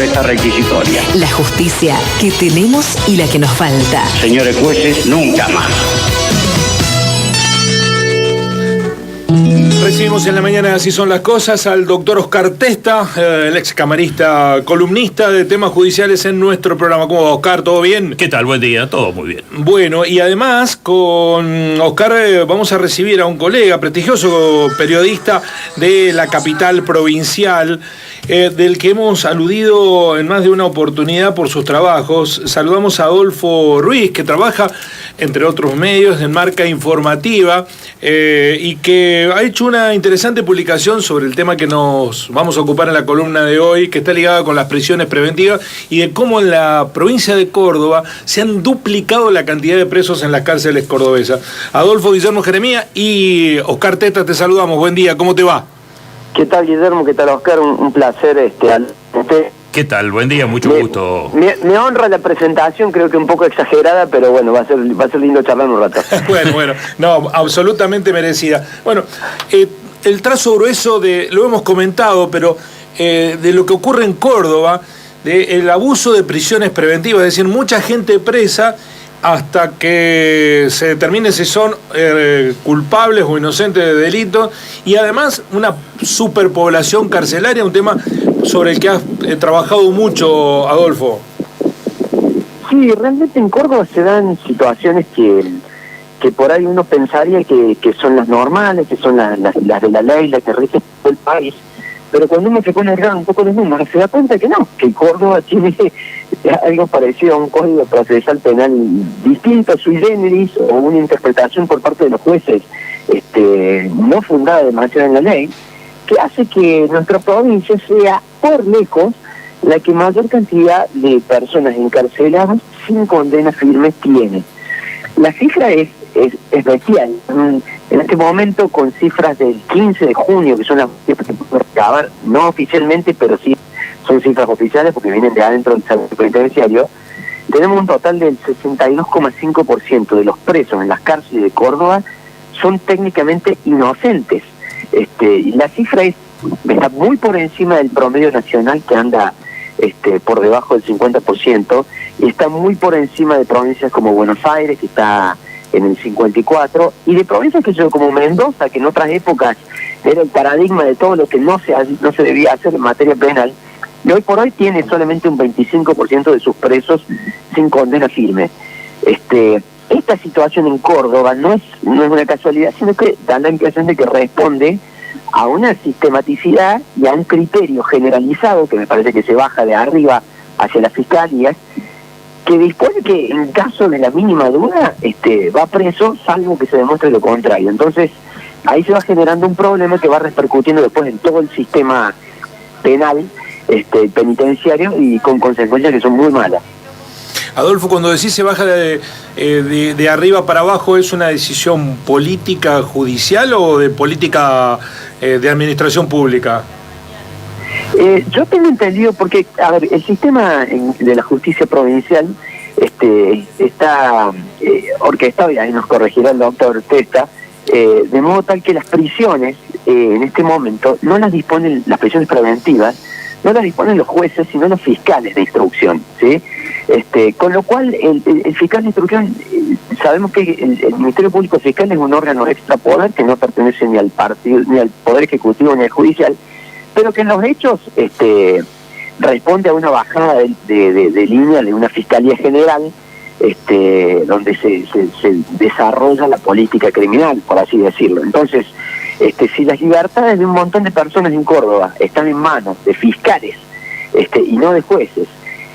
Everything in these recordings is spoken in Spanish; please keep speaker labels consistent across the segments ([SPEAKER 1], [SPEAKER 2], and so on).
[SPEAKER 1] esta requisitoria.
[SPEAKER 2] La justicia que tenemos y la que nos falta.
[SPEAKER 1] Señores jueces, nunca más.
[SPEAKER 3] Recibimos en la mañana de Así Son las Cosas al doctor Oscar Testa, el ex camarista columnista de temas judiciales en nuestro programa. ¿Cómo va, Oscar? ¿Todo bien?
[SPEAKER 4] ¿Qué tal? Buen día, todo muy bien.
[SPEAKER 3] Bueno, y además con Oscar vamos a recibir a un colega, prestigioso periodista de la capital provincial, del que hemos aludido en más de una oportunidad por sus trabajos. Saludamos a Adolfo Ruiz, que trabaja, entre otros medios, en Marca Informativa, y que ha hecho una interesante publicación sobre el tema que nos vamos a ocupar en la columna de hoy, que está ligada con las prisiones preventivas y de cómo en la provincia de Córdoba se han duplicado la cantidad de presos en las cárceles cordobesas. Adolfo Guillermo Jeremía y Oscar Testa, te saludamos. Buen día, ¿cómo te va?
[SPEAKER 5] ¿Qué tal, Guillermo? ¿Qué tal, Oscar? Un placer.
[SPEAKER 4] ¿Qué tal? Buen día, mucho gusto.
[SPEAKER 5] Me honra la presentación, creo que un poco exagerada, pero bueno, va a ser lindo charlar un rato.
[SPEAKER 3] Bueno, no, absolutamente merecida. Bueno, el trazo grueso lo hemos comentado, pero de lo que ocurre en Córdoba, del abuso de prisiones preventivas, es decir, mucha gente presa hasta que se determine si son culpables o inocentes de delitos, y además una superpoblación carcelaria, un tema sobre el que has trabajado mucho, Adolfo.
[SPEAKER 5] Sí, realmente en Córdoba se dan situaciones que por ahí uno pensaría que son las normales, que son las de la ley, las que rigen todo el país, pero cuando uno se pone a mirar un poco los números se da cuenta que no, que Córdoba tiene algo parecido a un código procesal penal distinto, sui generis, o una interpretación por parte de los jueces no fundada demasiado en la ley, que hace que nuestra provincia sea por lejos la que mayor cantidad de personas encarceladas sin condena firme tiene. La cifra es bestial. En este momento, con cifras del 15 de junio, que son las cifras que podemos recabar, no oficialmente, pero sí son cifras oficiales porque vienen de adentro del servicio penitenciario, tenemos un total del 62,5% de los presos en las cárceles de Córdoba son técnicamente inocentes. La cifra está muy por encima del promedio nacional, que anda por debajo del 50%, y está muy por encima de provincias como Buenos Aires, que está en el 54%, y de provincias como Mendoza, que en otras épocas era el paradigma de todo lo que no se debía hacer en materia penal, y hoy por hoy tiene solamente un 25% de sus presos sin condena firme. Esta situación en Córdoba no es una casualidad, sino que da la impresión de que responde a una sistematicidad y a un criterio generalizado, que me parece que se baja de arriba hacia las fiscalías, que dispone que en caso de la mínima duda va preso, salvo que se demuestre lo contrario. Entonces ahí se va generando un problema que va repercutiendo después en todo el sistema penal, penitenciario, y con consecuencias que son muy malas.
[SPEAKER 3] Adolfo, cuando decís se baja de arriba para abajo, ¿es una decisión política judicial o de política de administración pública?
[SPEAKER 5] Yo tengo entendido, porque, a ver, el sistema de la justicia provincial está orquestado, y ahí nos corregirá el doctor Testa, de modo tal que las prisiones, en este momento, no las disponen, las prisiones preventivas, no las disponen los jueces, sino los fiscales de instrucción, ¿sí? Con lo cual, el fiscal de instrucción, sabemos que el Ministerio Público Fiscal es un órgano extrapoder que no pertenece ni al partido, ni al Poder Ejecutivo, ni al Judicial, pero que en los hechos responde a una bajada de línea de una Fiscalía General, donde se desarrolla la política criminal, por así decirlo. Entonces, si las libertades de un montón de personas en Córdoba están en manos de fiscales y no de jueces,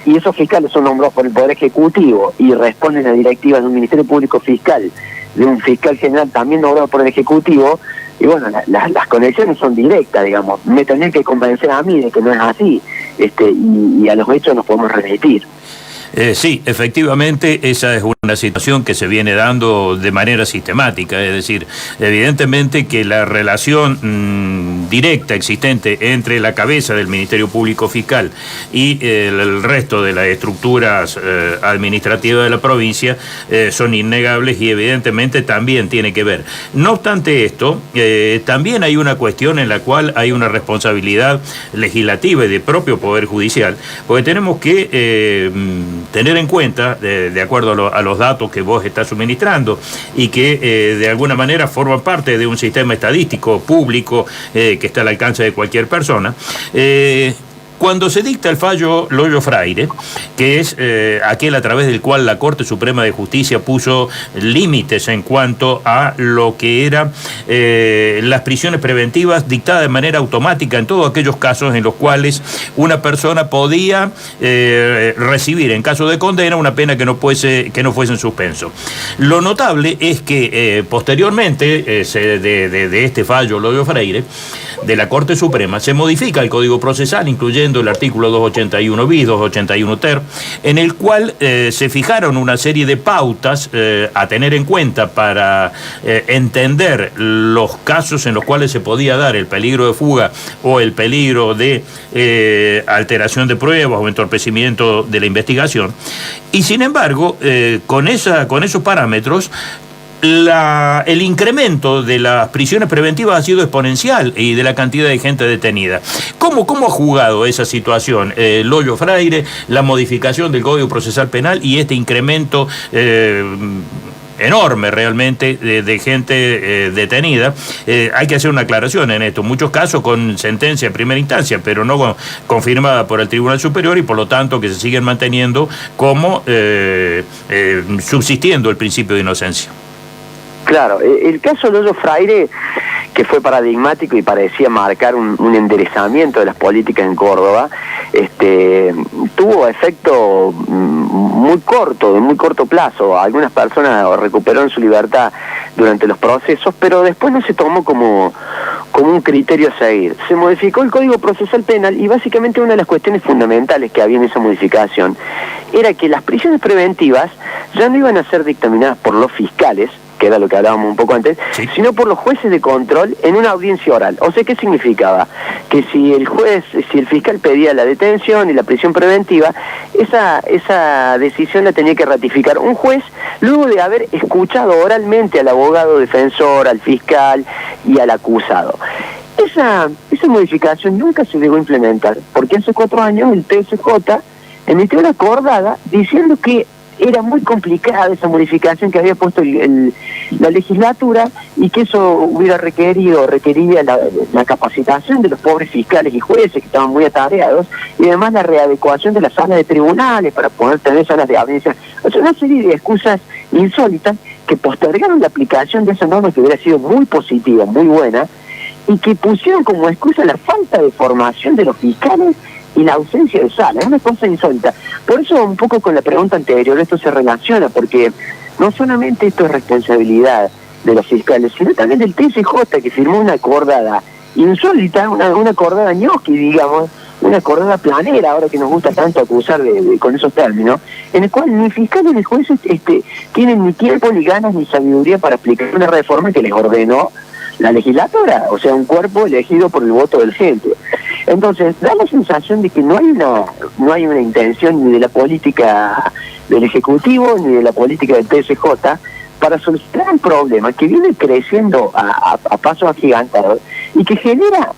[SPEAKER 5] y esos fiscales son nombrados por el Poder Ejecutivo y responden a directivas de un Ministerio Público Fiscal, de un fiscal general también nombrado por el Ejecutivo, y bueno, las conexiones son directas, digamos. Me tendrían que convencer a mí de que no es así, y a los hechos nos podemos remitir.
[SPEAKER 4] Sí, efectivamente, esa es una situación que se viene dando de manera sistemática, es decir, evidentemente que la relación directa existente entre la cabeza del Ministerio Público Fiscal y el resto de las estructuras administrativas de la provincia son innegables y evidentemente también tiene que ver. No obstante esto, también hay una cuestión en la cual hay una responsabilidad legislativa y de propio Poder Judicial, porque tenemos que tener en cuenta, de acuerdo a los datos que vos estás suministrando y que de alguna manera forman parte de un sistema estadístico público que está al alcance de cualquier persona, cuando se dicta el fallo Loyo Freire, que es aquel a través del cual la Corte Suprema de Justicia puso límites en cuanto a lo que eran las prisiones preventivas dictadas de manera automática en todos aquellos casos en los cuales una persona podía recibir, en caso de condena, una pena que no fuese en suspenso. Lo notable es que posteriormente de este fallo Loyo Freire, de la Corte Suprema, se modifica el Código Procesal, incluyendo el artículo 281 bis, 281 ter, en el cual se fijaron una serie de pautas a tener en cuenta para entender los casos en los cuales se podía dar el peligro de fuga o el peligro de alteración de pruebas o entorpecimiento de la investigación. Y sin embargo, con esos parámetros, el incremento de las prisiones preventivas ha sido exponencial y de la cantidad de gente detenida. ¿Cómo ha jugado esa situación Loyo Freire, la modificación del Código Procesal Penal y este incremento enorme realmente de gente detenida? Hay que hacer una aclaración en esto. En muchos casos con sentencia en primera instancia, pero no confirmada por el Tribunal Superior y por lo tanto que se siguen manteniendo como subsistiendo el principio de inocencia.
[SPEAKER 5] Claro, el caso Loyo Freire, que fue paradigmático y parecía marcar un enderezamiento de las políticas en Córdoba, tuvo efecto de muy corto plazo. Algunas personas recuperaron su libertad durante los procesos, pero después no se tomó como un criterio a seguir. Se modificó el Código Procesal Penal y básicamente una de las cuestiones fundamentales que había en esa modificación era que las prisiones preventivas ya no iban a ser dictaminadas por los fiscales, que era lo que hablábamos un poco antes, sí, sino por los jueces de control en una audiencia oral. O sea, ¿qué significaba? Que si el fiscal pedía la detención y la prisión preventiva, esa decisión la tenía que ratificar un juez luego de haber escuchado oralmente al abogado defensor, al fiscal y al acusado. Esa modificación nunca se llegó a implementar, porque hace 4 años el TSJ emitió una acordada diciendo que era muy complicada esa modificación que había puesto la legislatura y que eso requería la capacitación de los pobres fiscales y jueces que estaban muy atareados y además la readecuación de las salas de tribunales para poder tener salas de audiencia. O sea, una serie de excusas insólitas que postergaron la aplicación de esa norma que hubiera sido muy positiva, muy buena, y que pusieron como excusa la falta de formación de los fiscales y la ausencia de sala. Es una cosa insólita. Por eso un poco con la pregunta anterior esto se relaciona, porque no solamente esto es responsabilidad de los fiscales, sino también del TSJ, que firmó una acordada insólita, una acordada ñoqui, digamos, una acordada planera, ahora que nos gusta tanto acusar con esos términos, en el cual ni fiscales ni jueces tienen ni tiempo, ni ganas, ni sabiduría para aplicar una reforma que les ordenó la legislatura, o sea, un cuerpo elegido por el voto del gente. Entonces, da la sensación de que no hay una intención ni de la política del Ejecutivo ni de la política del TSJ para solucionar un problema que viene creciendo a pasos agigantados y que genera...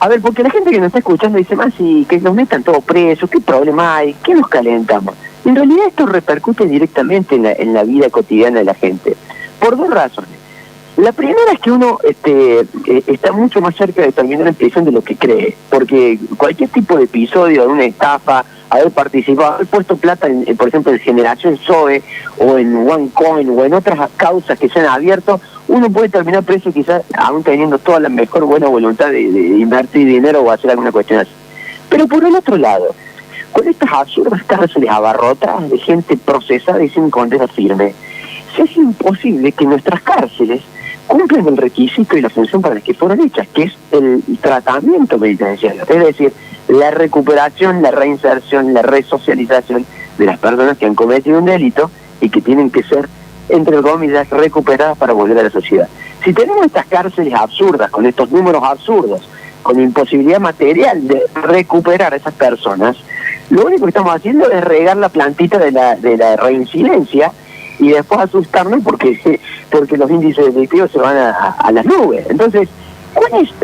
[SPEAKER 5] A ver, porque la gente que nos está escuchando dice, más si que nos metan todos presos, ¿qué problema hay? ¿Qué nos calentamos? En realidad esto repercute directamente en la vida cotidiana de la gente, por 2 razones. La primera es que uno está mucho más cerca de terminar en prisión de lo que cree, porque cualquier tipo de episodio, de una estafa, haber participado, haber puesto plata, por ejemplo, en Generación Zoe, o en OneCoin, o en otras causas que se han abierto, uno puede terminar preso quizás aún teniendo toda la mejor buena voluntad de invertir dinero o hacer alguna cuestión así. Pero por el otro lado, con estas absurdas cárceles abarrotadas de gente procesada y sin condena firme, se hace imposible que nuestras cárceles cumplen el requisito y la función para la que fueron hechas, que es el tratamiento penitenciario, es decir, la recuperación, la reinserción, la resocialización de las personas que han cometido un delito y que tienen que ser, entre comillas, recuperadas para volver a la sociedad. Si tenemos estas cárceles absurdas, con estos números absurdos, con imposibilidad material de recuperar a esas personas, lo único que estamos haciendo es regar la plantita de la reincidencia y después asustarnos porque los índices delictivos se van a las nubes. Entonces,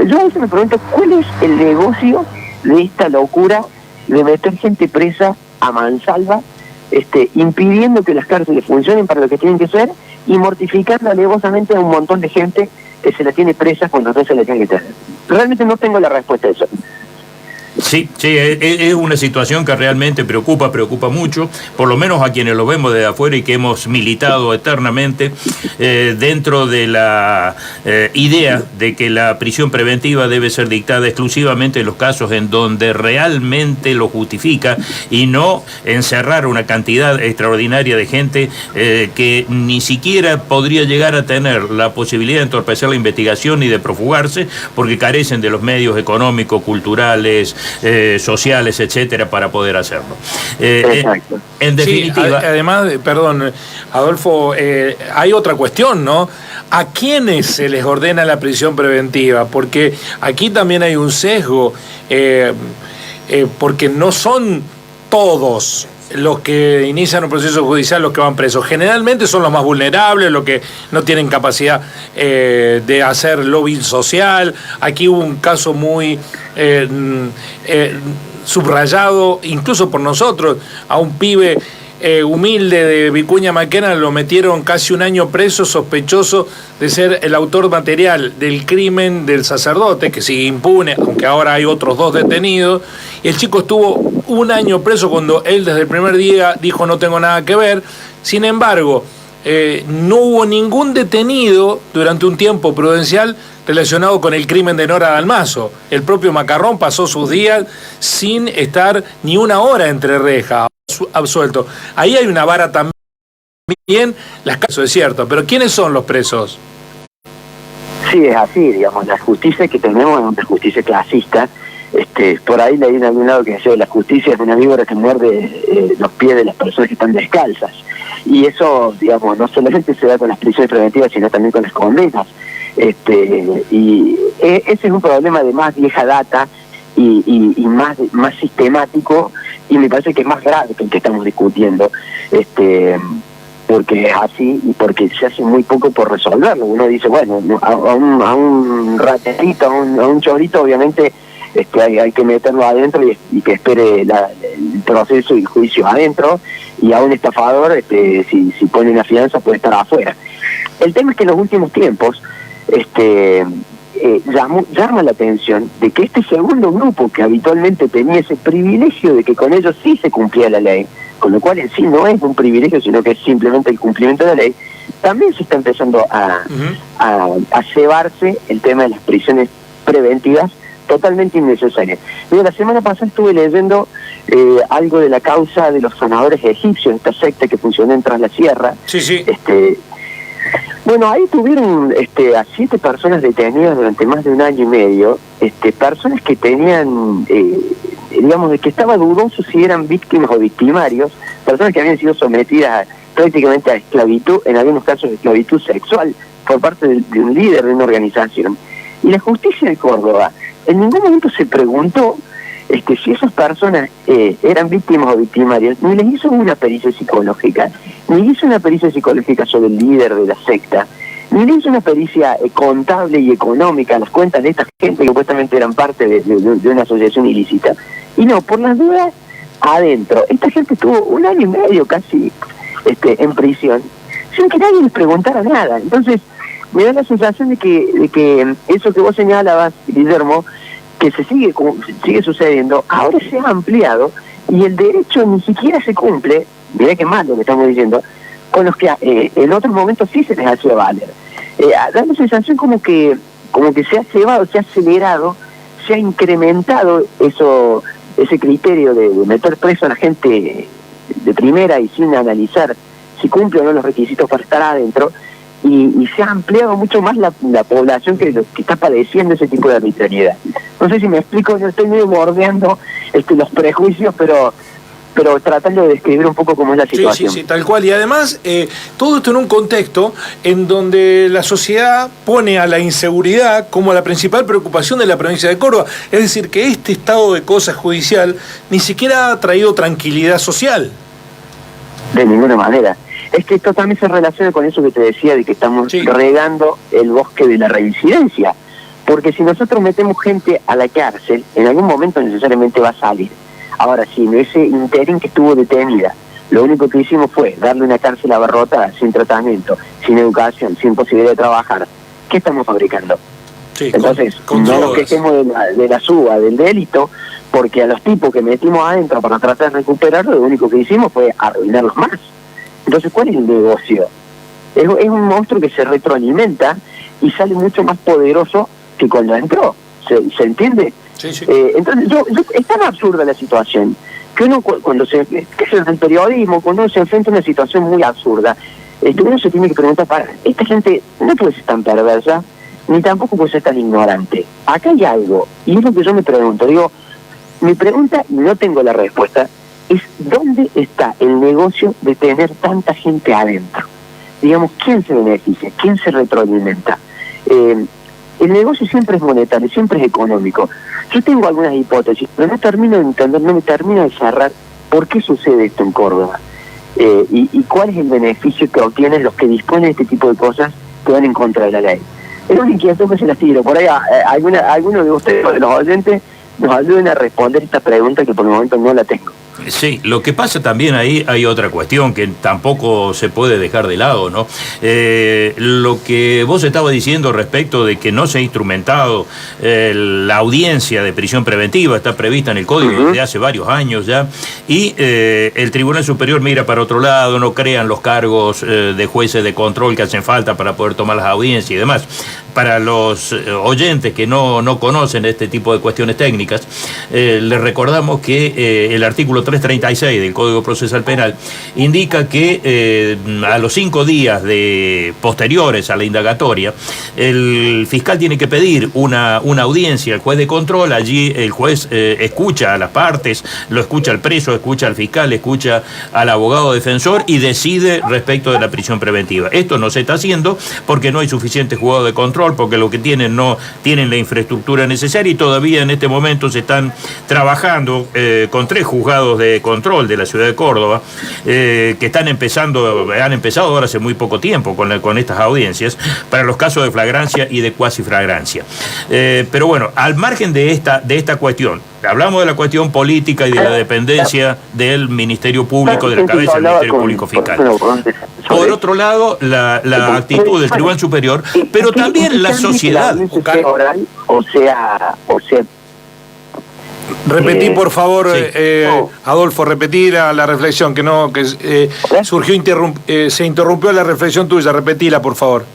[SPEAKER 5] yo a veces me pregunto, ¿cuál es el negocio de esta locura de meter gente presa a mansalva, impidiendo que las cárceles funcionen para lo que tienen que ser y mortificando alevosamente a un montón de gente que se la tiene presa cuando no se la tiene que tener? Realmente no tengo la respuesta a eso.
[SPEAKER 4] Sí, es una situación que realmente preocupa mucho, por lo menos a quienes lo vemos desde afuera y que hemos militado eternamente dentro de la idea de que la prisión preventiva debe ser dictada exclusivamente en los casos en donde realmente lo justifica y no encerrar una cantidad extraordinaria de gente que ni siquiera podría llegar a tener la posibilidad de entorpecer la investigación y de profugarse porque carecen de los medios económicos, culturales, sociales, etcétera, para poder hacerlo. En definitiva...
[SPEAKER 3] Sí, además, perdón, Adolfo, hay otra cuestión, ¿no? ¿A quiénes se les ordena la prisión preventiva? Porque aquí también hay un sesgo, porque no son todos los que inician un proceso judicial los que van presos. Generalmente son los más vulnerables, los que no tienen capacidad de hacer lobby social. Aquí hubo un caso muy subrayado, incluso por nosotros, a un pibe humilde de Vicuña Maquena, lo metieron casi un año preso, sospechoso de ser el autor material del crimen del sacerdote, que sigue impune, aunque ahora hay otros 2 detenidos, y el chico estuvo un año preso cuando él desde el primer día dijo no tengo nada que ver. Sin embargo, no hubo ningún detenido durante un tiempo prudencial relacionado con el crimen de Nora Dalmazo. El propio Macarrón pasó sus días sin estar ni una hora entre rejas, absuelto. Ahí hay una vara también, eso es cierto, pero ¿quiénes son los presos?
[SPEAKER 5] Sí, es así, digamos, la justicia que tenemos es una justicia clasista. Por ahí leí en algún lado que decía la justicia es una víbora que muerde los pies de las personas que están descalzas. Y eso, digamos, no solamente se da con las prisiones preventivas, sino también con las condenas. Y ese es un problema de más vieja data y más sistemático, y me parece que es más grave que el que estamos discutiendo, porque es así y porque se hace muy poco por resolverlo. Uno dice, bueno, a un raterito, a un chorito, obviamente hay que meterlo adentro y que espere el proceso y el juicio adentro, y a un estafador, si pone una fianza, puede estar afuera. El tema es que en los últimos tiempos llama la atención de que este segundo grupo, que habitualmente tenía ese privilegio de que con ellos sí se cumplía la ley, con lo cual en sí no es un privilegio, sino que es simplemente el cumplimiento de la ley, también se está empezando a cebarse el tema de las prisiones preventivas totalmente innecesarias. La semana pasada estuve leyendo algo de la causa de los sanadores egipcios, esta secta que funcionó en Tras la Sierra.
[SPEAKER 3] Sí.
[SPEAKER 5] Bueno, ahí tuvieron a 7 personas detenidas durante más de un año y medio, personas que tenían, digamos, de que estaba dudoso si eran víctimas o victimarios, personas que habían sido sometidas prácticamente a esclavitud, en algunos casos de esclavitud sexual, por parte de un líder de una organización. Y la justicia de Córdoba en ningún momento se preguntó si esas personas eran víctimas o victimarios, ni les hizo una pericia psicológica, ni hizo una pericia psicológica sobre el líder de la secta, ni le hizo una pericia contable y económica a las cuentas de esta gente que supuestamente eran parte de una asociación ilícita. Y no, por las dudas, adentro. Esta gente estuvo un año y medio casi en prisión, sin que nadie les preguntara nada. Entonces, me da la sensación de que eso que vos señalabas, Guillermo, que sigue sucediendo, ahora se ha ampliado y el derecho ni siquiera se cumple, mirá qué mal lo que estamos diciendo, con los que en otros momentos sí se les hacía valer. Da la sensación como que se ha cebado, se ha acelerado, se ha incrementado ese criterio de meter preso a la gente de primera y sin analizar si cumple o no los requisitos para estar adentro, y se ha ampliado mucho más la población que está padeciendo ese tipo de arbitrariedad. No sé si me explico, yo estoy medio bordeando los prejuicios, pero pero tratando de describir un poco cómo es la situación.
[SPEAKER 3] Sí, tal cual. Y además, todo esto en un contexto en donde la sociedad pone a la inseguridad como la principal preocupación de la provincia de Córdoba. Es decir, que este estado de cosas judicial ni siquiera ha traído tranquilidad social.
[SPEAKER 5] De ninguna manera. Es que esto también se relaciona con eso que te decía, de que estamos regando el bosque de la reincidencia. Porque si nosotros metemos gente a la cárcel, en algún momento necesariamente va a salir. Ahora, si en ese interín que estuvo detenida, lo único que hicimos fue darle una cárcel abarrotada, sin tratamiento, sin educación, sin posibilidad de trabajar, ¿qué estamos fabricando?
[SPEAKER 3] Sí,
[SPEAKER 5] entonces, no nos quejemos de la suba del delito, porque a los tipos que metimos adentro para tratar de recuperarlo, lo único que hicimos fue arruinarlos más. Entonces, ¿cuál es el negocio? Es un monstruo que se retroalimenta y sale mucho más poderoso que cuando entró. ¿Se entiende?
[SPEAKER 3] Sí.
[SPEAKER 5] Entonces, es tan absurda la situación que uno cuando que es el periodismo, cuando uno se enfrenta a una situación muy absurda, uno se tiene que preguntar, esta gente no puede ser tan perversa, ni tampoco puede ser tan ignorante. Acá hay algo, y es lo que yo me pregunto. Mi pregunta, y no tengo la respuesta, es ¿dónde está el negocio de tener tanta gente adentro? Digamos, ¿quién se beneficia? ¿Quién se retroalimenta? El negocio siempre es monetario, siempre es económico. Yo tengo algunas hipótesis, pero no termino de entender, no me termino de cerrar por qué sucede esto en Córdoba. Y cuál es el beneficio que obtienen los que disponen de este tipo de cosas que van en contra de la ley. Es una inquietud que se las tiro. Por ahí alguno de ustedes, de los oyentes, nos ayuden a responder esta pregunta que por el momento no la tengo.
[SPEAKER 4] Sí, lo que pasa también ahí, hay otra cuestión que tampoco se puede dejar de lado, ¿no? Lo que vos estabas diciendo respecto de que no se ha instrumentado la audiencia de prisión preventiva, está prevista en el Código desde hace varios años ya, y el Tribunal Superior mira para otro lado, no crean los cargos de jueces de control que hacen falta para poder tomar las audiencias y demás. Para los oyentes que no conocen este tipo de cuestiones técnicas, les recordamos que el artículo 336 del Código Procesal Penal indica que a los 5 días posteriores a la indagatoria, el fiscal tiene que pedir una audiencia al juez de control. Allí el juez escucha a las partes, lo escucha al preso, escucha al fiscal, escucha al abogado defensor y decide respecto de la prisión preventiva. Esto no se está haciendo porque no hay suficiente juzgado de control, porque lo que tienen no tienen la infraestructura necesaria, y todavía en este momento se están trabajando con 3 juzgados de control de la ciudad de Córdoba que han empezado ahora hace muy poco tiempo con estas audiencias para los casos de flagrancia y de cuasiflagrancia. Pero bueno, al margen de esta cuestión, hablamos de la cuestión política y de la dependencia del Ministerio Público, de la cabeza del Ministerio Público Fiscal. Por otro lado, la actitud del Tribunal Superior, pero también la sociedad.
[SPEAKER 5] O sea,
[SPEAKER 3] repetí, por favor, Adolfo, repetí la reflexión, se interrumpió la reflexión tuya, repetila, por favor.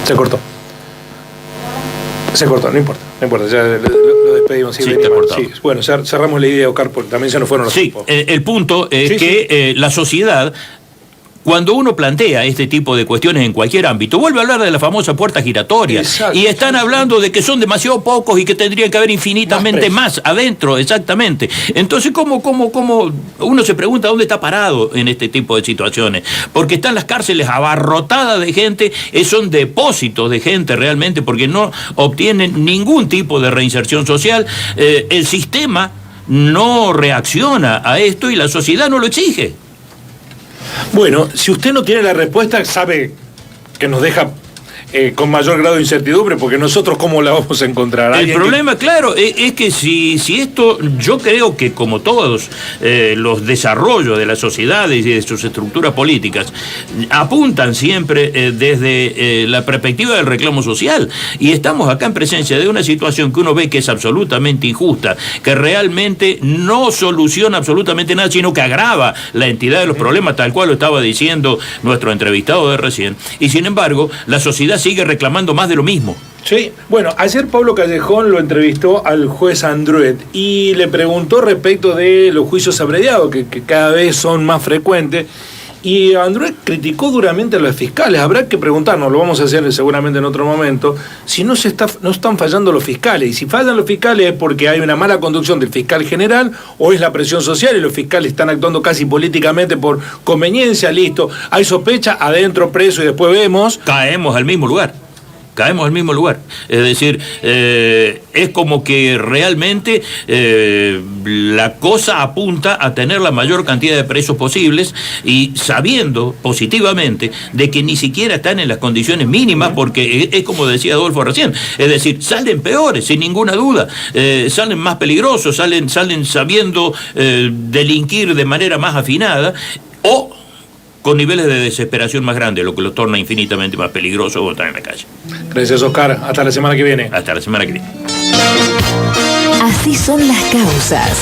[SPEAKER 3] Se cortó, no importa, ya lo despedimos.
[SPEAKER 4] Sí, te cortamos.
[SPEAKER 3] Sí, bueno, cerramos la idea, Oscar, porque también se nos fueron los tiempos.
[SPEAKER 4] El punto es que la sociedad, cuando uno plantea este tipo de cuestiones en cualquier ámbito, vuelve a hablar de la famosa puerta giratoria. Exacto, y están hablando de que son demasiado pocos y que tendrían que haber infinitamente más adentro, exactamente. Entonces, ¿cómo uno se pregunta dónde está parado en este tipo de situaciones? Porque están las cárceles abarrotadas de gente, son depósitos de gente realmente, porque no obtienen ningún tipo de reinserción social. El sistema no reacciona a esto y la sociedad no lo exige.
[SPEAKER 3] Bueno, si usted no tiene la respuesta, sabe que nos deja con mayor grado de incertidumbre, porque nosotros ¿cómo la vamos a encontrar?
[SPEAKER 4] El problema, claro, es que si esto, yo creo que como todos los desarrollos de las sociedades y de sus estructuras políticas, apuntan siempre desde la perspectiva del reclamo social, y estamos acá en presencia de una situación que uno ve que es absolutamente injusta, que realmente no soluciona absolutamente nada, sino que agrava la entidad de los problemas, tal cual lo estaba diciendo nuestro entrevistado de recién, y sin embargo, la sociedad sigue reclamando más de lo mismo.
[SPEAKER 3] Sí, bueno, ayer Pablo Callejón lo entrevistó al juez Andruet y le preguntó respecto de los juicios abreviados, que cada vez son más frecuentes, Y Andrés criticó duramente a los fiscales. Habrá que preguntarnos, lo vamos a hacer seguramente en otro momento, si no están fallando los fiscales. Y si fallan los fiscales es porque hay una mala conducción del fiscal general o es la presión social y los fiscales están actuando casi políticamente por conveniencia, listo. Hay sospecha, adentro preso y después vemos.
[SPEAKER 4] Caemos al mismo lugar. Es decir, es como que realmente la cosa apunta a tener la mayor cantidad de presos posibles y sabiendo positivamente de que ni siquiera están en las condiciones mínimas, porque es como decía Adolfo recién, es decir, salen peores, sin ninguna duda, salen más peligrosos, salen sabiendo delinquir de manera más afinada o con niveles de desesperación más grandes, lo que los torna infinitamente más peligrosos o estar en la calle.
[SPEAKER 3] Gracias, Oscar. Hasta la semana que viene.
[SPEAKER 4] Hasta la semana que viene.
[SPEAKER 2] Así son las causas.